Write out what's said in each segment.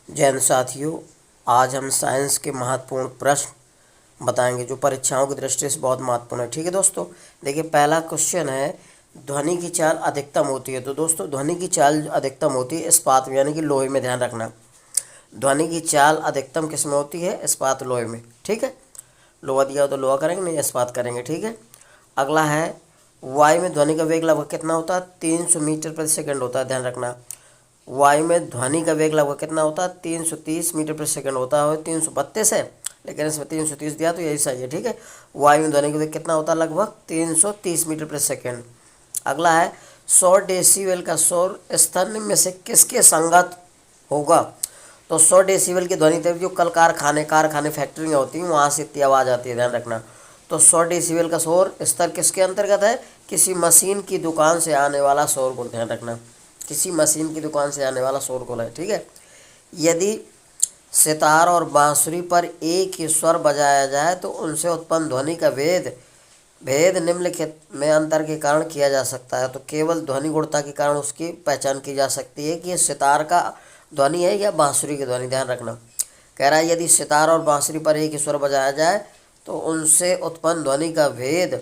जय हिंद साथियों। आज हम साइंस के महत्वपूर्ण प्रश्न बताएंगे जो परीक्षाओं की दृष्टि से बहुत महत्वपूर्ण है। ठीक है दोस्तों, देखिए पहला क्वेश्चन है, ध्वनि की चाल अधिकतम होती है। तो दोस्तों ध्वनि की चाल अधिकतम होती है इस्पात में, यानी कि लोहे में। ध्यान रखना, ध्वनि की चाल अधिकतम किस में होती है? इस्पात लोहे में। ठीक है, लोहा दिया हो तो लोहा करेंगे, नहीं इस्पात करेंगे। ठीक है, अगला है, वायु में ध्वनि का वेग लगभग कितना होता है? 300 मीटर प्रति सेकंड होता है। ध्यान रखना, वायु में ध्वनि का वेग लगभग कितना होता है? 330 मीटर प्रति सेकंड होता है। 332 है, लेकिन इसमें 330 दिया तो यही सही है। ठीक है, वायु में ध्वनि का वेग कितना होता है? लगभग 330 मीटर प्रति सेकंड। अगला है, 100 डेसिबल का शोर स्तर निम्न में से किसके संगत होगा? तो 100 डेसिबल की ध्वनि तब जो कल कारखाने फैक्ट्रियाँ होती हैं वहाँ से इतनी आवाज़ आती है। ध्यान रखना, तो 100 डेसिबल का शोर स्तर किसके अंतर्गत है? किसी मशीन की दुकान से आने वाला शोर को। ध्यान रखना, किसी मशीन की दुकान से आने वाला शोरगुल है। ठीक है, यदि सितार और बांसुरी पर एक ही स्वर बजाया जाए तो उनसे उत्पन्न ध्वनि का भेद निम्नलिखित में अंतर के कारण किया जा सकता है। तो केवल ध्वनि गुणता के कारण उसकी पहचान की जा सकती है कि ये सितार का ध्वनि है या बांसुरी की ध्वनि। ध्यान रखना, कह रहा है यदि सितार और बांसुरी पर एक ही स्वर बजाया जाए तो उनसे उत्पन्न ध्वनि का भेद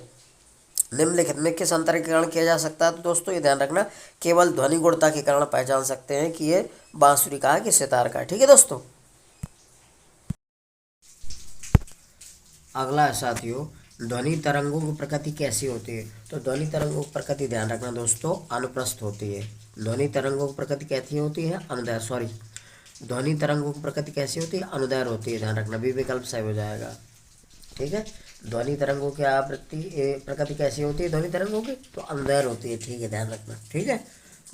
निम्नलिखित में किस अंतर के कारण किया जा सकता है? तो दोस्तों ये ध्यान रखना, केवल ध्वनि गुणता के कारण पहचान सकते हैं कि ये बांसुरी का है कि सितार का है। ठीक है दोस्तों, अगला है साथियों, ध्वनि तरंगों की प्रकृति कैसी होती है? तो ध्वनि तरंगों की प्रकृति ध्यान रखना दोस्तों, अनुप्रस्थ होती है। ध्वनि तरंगों की प्रकृति कैसी होती है? अनुदैर्घ्य, सॉरी, ध्वनि तरंगों की प्रकृति कैसी होती है? अनुदैर्घ्य होती है। ध्यान रखना, बी विकल्प सही हो जाएगा। ठीक है, ध्वनि तरंगों की आवृत्ति प्रकृति कैसी होती है? ध्वनि तरंगों की तो अनुदैर्घ्य होती है। ठीक है, ध्यान रखना। ठीक है,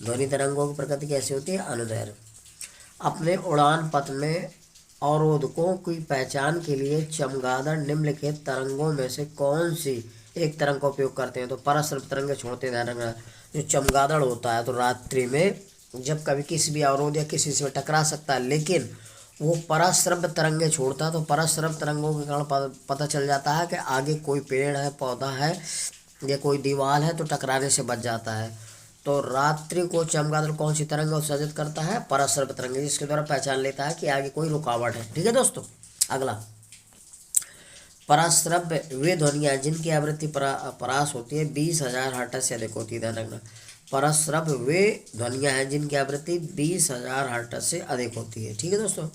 ध्वनि तरंगों की प्रकृति कैसी होती है? अनुदैर्घ्य। अपने उड़ान पथ में अवरोधकों की पहचान के लिए चमगादड़ निम्नलिखित तरंगों में से कौन सी एक तरंग का उपयोग करते हैं? तो परस्पर तरंगे छोड़ते हैं। ध्यान रखना, जो चमगादड़ होता है तो रात्रि में जब कभी किसी भी अवरोध या किसी से टकरा सकता है, लेकिन वो पराश्रव्य तरंगे छोड़ता है, तो पराश्रव्य तरंगों के कारण पता चल जाता है कि आगे कोई पेड़ है, पौधा है या कोई दीवार है, तो टकराने से बच जाता है। तो रात्रि को चमगादड़ कौन सी तरंग उत्सर्जित करता है? पराश्रव्य तरंग, जिसके द्वारा पहचान लेता है कि आगे कोई रुकावट है। ठीक है दोस्तों, अगला, पराश्रव्य वे ध्वनियाँ जिनकी आवृत्ति परास होती है 20,000 हर्ट्ज से अधिक होती है। ध्यान रखना, परस्रव वे ध्वनियाँ हैं जिनकी आवृत्ति 20,000 हर्ट्ज से अधिक होती है। ठीक है दोस्तों,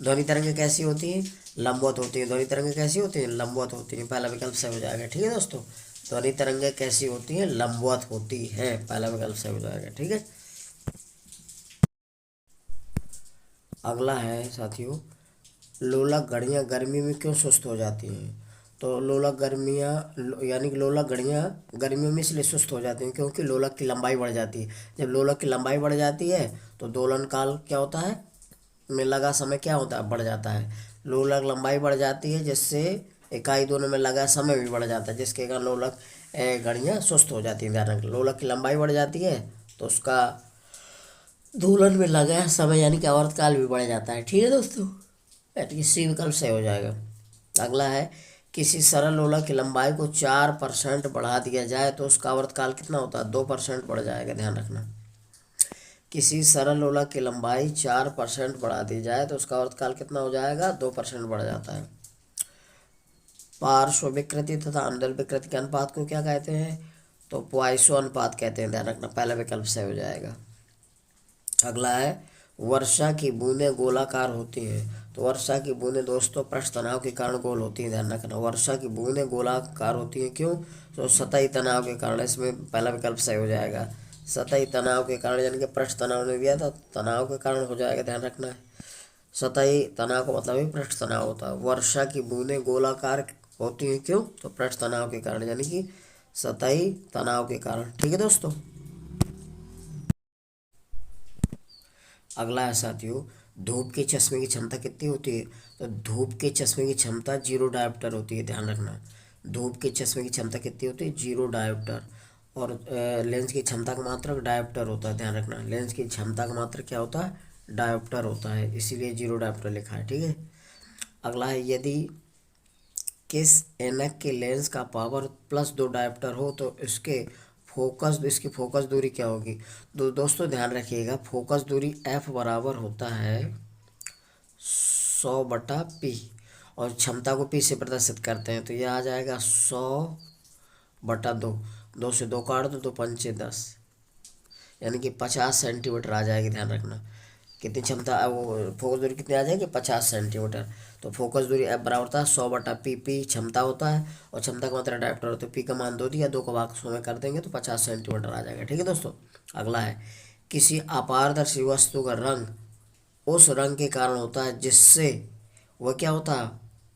ध्वनि तरंगें कैसी होती हैं? लंबवत होती है। ध्वनि तरंगें कैसी होती हैं? लंबवत होती हैं। पहला विकल्प सही हो जाएगा। ठीक है दोस्तों, ध्वनि तरंगें कैसी होती हैं? लंबवत होती हैं। पहला विकल्प सही हो जाएगा। ठीक है, अगला है साथियों, लोलक घड़ियाँ गर्मी में क्यों सुस्त हो जाती हैं? तो लोलक गर्मियाँ यानी कि लोलक घड़ियाँ गर्मियों में इसलिए सुस्त हो जाती हैं क्योंकि लोलक की लंबाई बढ़ जाती है। जब लोलक की लंबाई बढ़ जाती है तो दोलन काल क्या होता है? में लगा समय क्या होता है? बढ़ जाता है। लोलक लंबाई बढ़ जाती है जिससे इकाई दोनों में लगा समय भी बढ़ जाता है, जिसके कारण लोलक घड़ियाँ सुस्त हो जाती हैं। ध्यान रखें, लोलक की लंबाई बढ़ जाती है तो उसका दोलन में लगा समय यानी कि आवर्तकाल भी बढ़ जाता है। ठीक है दोस्तों, यानी सी विकल्प सही हो जाएगा। अगला है, किसी सरल लोलक की लंबाई को 4% बढ़ा दिया जाए तो उसका आवर्तकाल कितना होता है? 2% बढ़ जाएगा। ध्यान रखना, किसी सरल लोलक की लंबाई 4% बढ़ा दी जाए तो उसका आवर्तकाल कितना हो जाएगा? 2% बढ़ जाता है। पार्श्व विकृति तथा अंदर विकृति के अनुपात को क्या कहते हैं? तो पॉइसन अनुपात कहते हैं। ध्यान रखना, पहला विकल्प सही हो जाएगा। अगला है, वर्षा की बूंदें गोलाकार होती हैं। तो वर्षा की बूंदें दोस्तों पृष्ठ तनाव के कारण गोल होती हैं। ध्यान रखना, वर्षा की बूंदें गोलाकार होती हैं क्यों? तो सतही तनाव के कारण। इसमें पहला विकल्प सही हो जाएगा। सतही तनाव के कारण, यानी कि पृष्ठ तनाव ने दिया था, तनाव के कारण हो जाएगा। ध्यान रखना है, सतही तनाव का मतलब ही पृष्ठ तनाव होता है। वर्षा की बूंदें गोलाकार होती हैं क्यों? तो पृष्ठ तनाव के कारण, यानी कि सतही तनाव के कारण। ठीक है दोस्तों, अगला है साथियों, धूप के चश्मे की क्षमता कितनी होती है? तो धूप के चश्मे की क्षमता 0 डायोप्टर होती है। ध्यान रखना, धूप के चश्मे की क्षमता कितनी होती है? 0 डायोप्टर। और लेंस की क्षमता का मात्रक डायोप्टर होता है। ध्यान रखना, लेंस की क्षमता का मात्रक क्या होता है? डायोप्टर होता है, इसीलिए 0 डायोप्टर लिखा है। ठीक है, अगला है, यदि किस एनक के लेंस का पावर +2 डायोप्टर हो तो इसकी फोकस दूरी क्या होगी? दोस्तों ध्यान रखिएगा, फोकस दूरी f बराबर होता है 100/P, और क्षमता को P से प्रदर्शित करते हैं तो ये आ जाएगा 100/2। 2 से 2 काट दो तो 5 10, यानी कि 50 सेंटीमीटर आ जाएगी। ध्यान रखना कितनी क्षमता, वो फोकस दूरी कितनी आ जाएगी, 50 सेंटीमीटर। तो फोकस दूरी F बराबर होता है 100/P। P क्षमता होता है और क्षमता का मतलब डायरेक्टर होता है। P का मान 2 दिया, 2 को भाग 100 में कर देंगे तो 50 सेंटीमीटर आ जाएगा। ठीक है दोस्तों। अगला है, किसी अपारदर्शी वस्तु का रंग उस रंग के कारण होता है जिससे वह क्या होता है,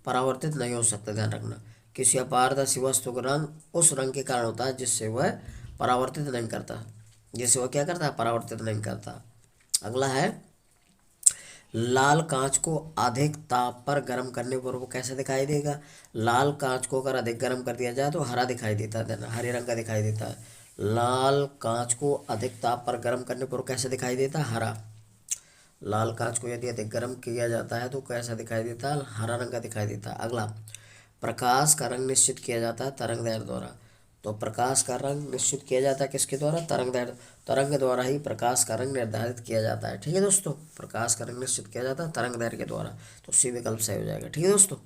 परावर्तित नहीं हो सकता। ध्यान रखना, किसी अपारदर्शी वस्तु का रंग उस रंग के कारण होता है जिससे वह परावर्तित नहीं करता, जिससे वह क्या करता है, परावर्तित नहीं करता। अगला है, लाल कांच को अधिक ताप पर गर्म करने पर वो कैसे दिखाई देगा। लाल कांच को अगर अधिक गर्म कर दिया जाए तो हरा दिखाई देता है, हरे रंग का दिखाई देता है। लाल कांच को अधिक ताप पर गर्म करने पर कैसे दिखाई देता है, हरा। लाल कांच को यदि अधिक गर्म किया जाता है तो कैसा दिखाई देता है, हरा रंग का दिखाई देता है। अगला, प्रकाश का रंग निश्चित किया जाता है तरंगदैर्ध्य द्वारा। तो प्रकाश का रंग निश्चित किया जाता है किसके द्वारा, तरंगदैर्ध्य, तरंग द्वारा ही प्रकाश का रंग निर्धारित किया जाता है। ठीक है दोस्तों, प्रकाश का रंग निश्चित किया जाता है तरंगदैर्ध्य के द्वारा। तो सी विकल्प सही हो जाएगा। ठीक है दोस्तों।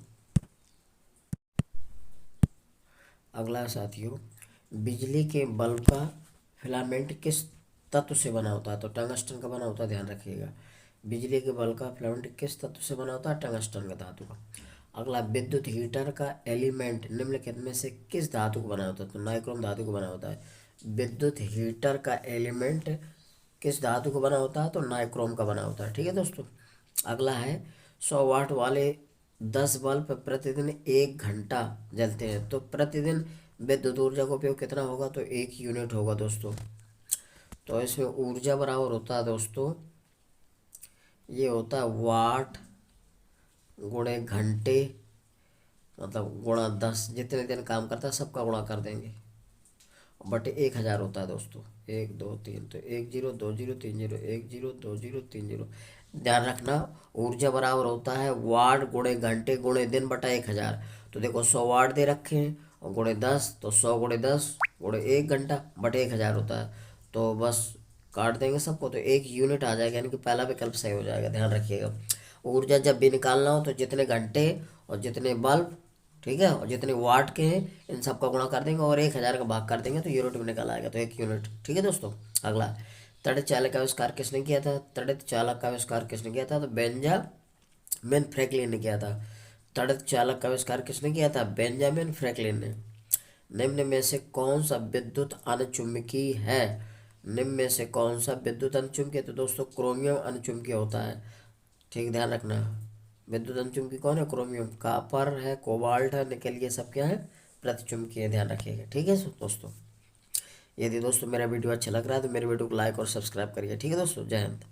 अगला साथियों, बिजली के बल्ब का फिलामेंट किस तत्व से बना होता है। तो टंगस्टन का बना होता है, ध्यान रखिएगा। बिजली के बल्ब का फिलामेंट किस तत्व से बना होता है, टंगस्टन का धातु का। अगला, विद्युत हीटर का एलिमेंट निम्नलिखित में से किस धातु को बना होता है। तो नाइक्रोम धातु को बना होता है। विद्युत हीटर का एलिमेंट किस धातु को बना होता है, तो नाइक्रोम का बना होता है। ठीक है दोस्तों। अगला है, 100 वाट वाले 10 बल्ब प्रतिदिन 1 घंटा जलते हैं तो प्रतिदिन विद्युत ऊर्जा का उपयोग कितना होगा, तो 1 यूनिट होगा दोस्तों। तो इसमें ऊर्जा बराबर होता है दोस्तों, ये होता है वाट गुणे घंटे, मतलब गुणा 10, जितने दिन काम करता है सबका गुणा कर देंगे, बटे 1000 होता है दोस्तों। 1 2 3, तो 1 0 2 0 3 0, 1 0 2 0 3 0। ध्यान रखना, ऊर्जा बराबर होता है वाट गुणे घंटे गुणे दिन बटा 1000। तो देखो 100 वाट दे रखे हैं और गुणे 10, तो 100 गुणे 10 गुणे 1 घंटा बटे 1000 होता है। तो बस काट देंगे सबको तो 1 यूनिट आ जाएगा, यानी कि पहला विकल्प सही हो जाएगा। ध्यान रखिएगा, ऊर्जा जब भी निकालना हो तो जितने घंटे और जितने बल्ब, ठीक है, और जितने वाट के हैं इन सबका गुणा कर देंगे और 1000 का भाग कर देंगे तो यूनिट में निकल आएगा, तो 1 यूनिट। ठीक है दोस्तों। अगला, तड़ित चालक का आविष्कार किसने किया था। तड़ित चालक का आविष्कार किसने किया था, तो बेंजामिन फ्रैंकलिन ने किया था। तड़ित चालक का आविष्कार किसने किया था, बेंजामिन फ्रैंकलिन ने। निम्न में से कौन सा विद्युत अनुचुंबकी है। निम्न में से कौन सा विद्युत अनुचुंबकी है, तो दोस्तों क्रोमियम अनुचुंबकी होता है। ठीक, ध्यान रखना, विद्युत अनुचुंबकी कौन है, क्रोमियम। कापर है, कोबाल्ट है, निकल, ये सब क्या है, प्रतिचुंबकी है। ध्यान रखिएगा। ठीक है दोस्तों। यदि दोस्तों मेरा वीडियो अच्छा लग रहा है तो मेरे वीडियो को लाइक और सब्सक्राइब करिए। ठीक है दोस्तों, जय हिंद।